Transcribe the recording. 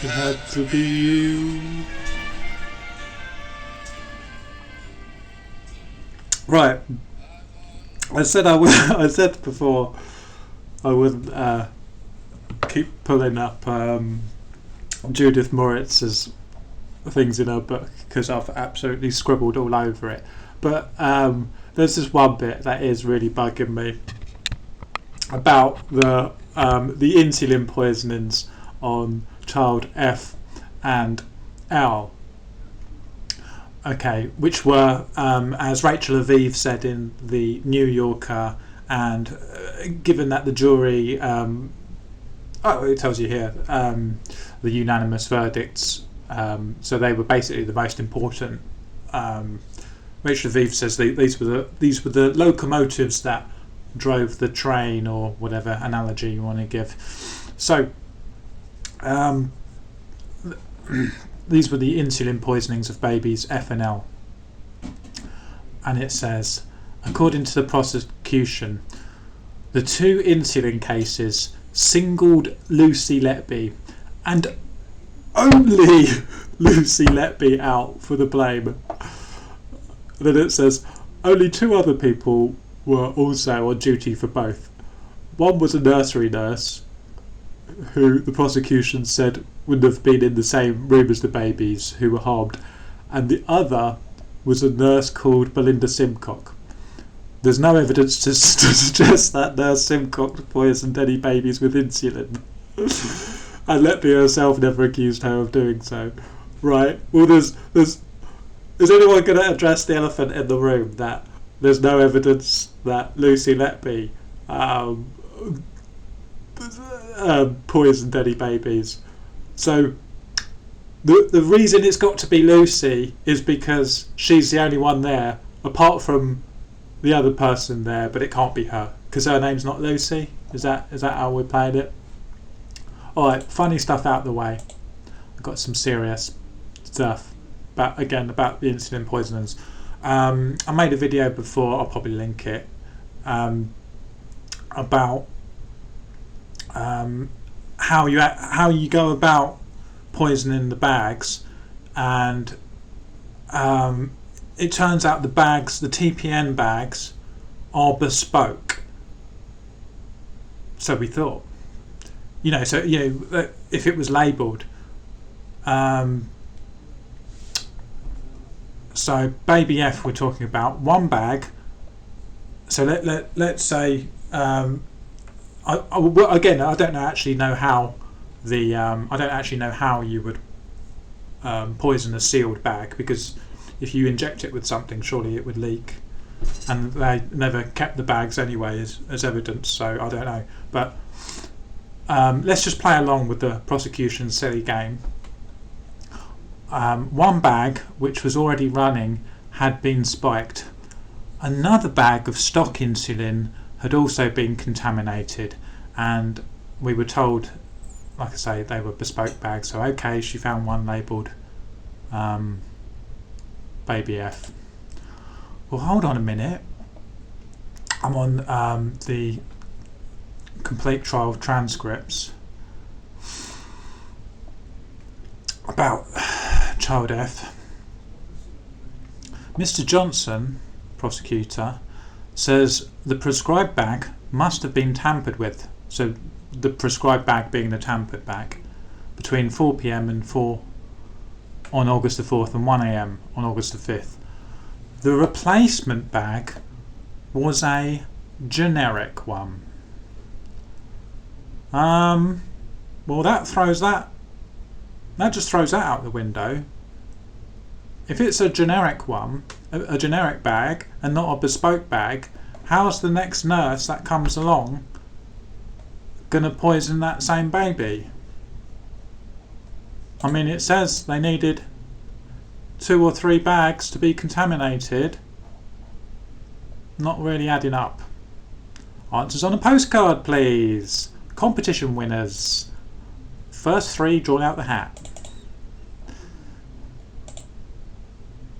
It had to be you. Right. I said I said before I wouldn't keep pulling up Judith Moritz's things in her book because I've absolutely scribbled all over it. But there's this one bit that is really bugging me about the insulin poisonings on child F and L. Okay, which were, as Rachel Aviv said in the New Yorker, and given that the jury, it tells you here, the unanimous verdicts, so they were basically the most important. Rachel Aviv says these were the locomotives that drove the train, or whatever analogy you want to give. So, these were the insulin poisonings of babies F and L. And it says, according to the prosecution, the two insulin cases singled Lucy Letby and only Lucy Letby out for the blame. Then it says, only two other people were also on duty for both. One was a nursery nurse, who the prosecution said wouldn't have been in the same room as the babies who were harmed, and the other was a nurse called Belinda Simcock. There's no evidence to suggest that Nurse Simcock poisoned any babies with insulin, and Letby herself never accused her of doing so. Right? Well, is anyone going to address the elephant in the room that there's no evidence that Lucy Letby poisoned any babies? So the reason it's got to be Lucy is because she's the only one there apart from the other person there, but it can't be her because her name's not Lucy. Is that how we're playing it? Alright, funny stuff out the way. I've got some serious stuff about the insulin poisonings. I made a video before, I'll probably link it, about how you go about poisoning the bags, and it turns out the TPN bags are bespoke. So we thought, if it was labelled, so baby F we're talking about one bag. So let's say. I don't actually know how you would poison a sealed bag, because if you inject it with something, surely it would leak, and they never kept the bags anyway as evidence, so I don't know. But let's just play along with the prosecution's silly game. One bag, which was already running, had been spiked. Another bag of stock insulin had also been contaminated, and we were told, like I say, they were bespoke bags. So okay, she found one labelled baby F. Well, hold on a minute. I'm on the complete trial transcripts about child F. Mr. Johnson, prosecutor, says the prescribed bag must have been tampered with, so the prescribed bag being the tampered bag, between 4 p.m. and 4 on August the 4th and 1 a.m. on August the 5th. The replacement bag was a generic one. Well, that just throws that out the window. If it's a generic one, a generic bag, and not a bespoke bag, how's the next nurse that comes along gonna poison that same baby? I mean, it says they needed 2 or 3 bags to be contaminated. Not really adding up. Answers on a postcard, please. Competition winners. First 3 drawn out the hat.